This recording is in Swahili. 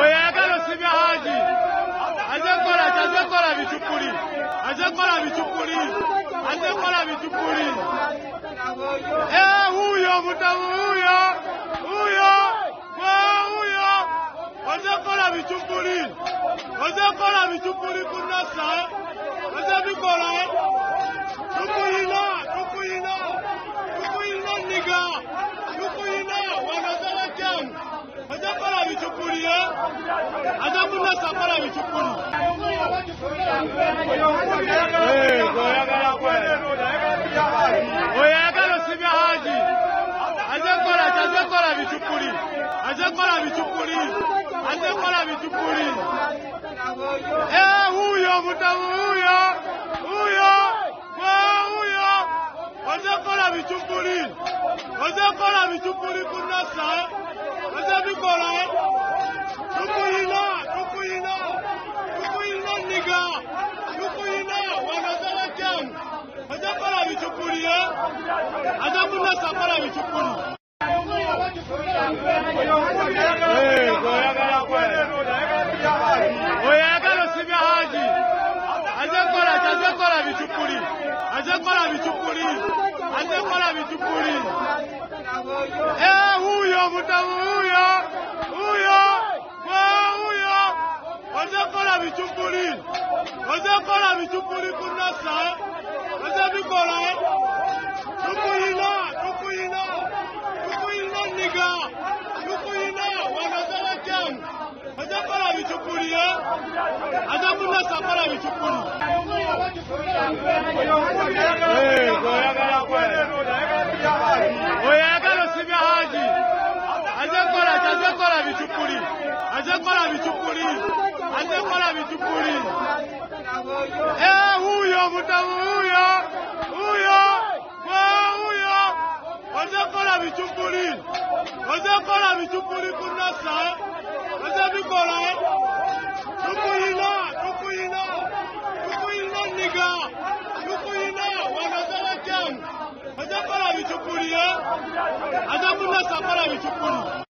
oyagala sibya haji azekola bichukuli huyo mutamu huyo azekola bichukuli kunasa azabikola tukuyina niga tukuyina wanazala kyamu azekola bichukuli azakunasa kola bichukuli oyagala sibya haji azekola bichukuli huyo mutamu huyo azekola bichukuli kunasa azabikola tukuyina niga tukuyina wanazala kyamu azekola bichukuli azakunasa kola bichukuli oyagala sibya haji azekola bichukuli huyo mutamu huyo azekola bichukuli kunasa azabikola tukuyina niga tukuyina wanazala kyamu azekola bichukuli azakunasa kola bichukuli oyagala sibya haji azekola bichukuli huyo mutamu huyo azekola bichukuli kunasa azabikola tukuyina niga tukuyina wanazala kyamu azekola bichukuli azakunasa kola bichukuli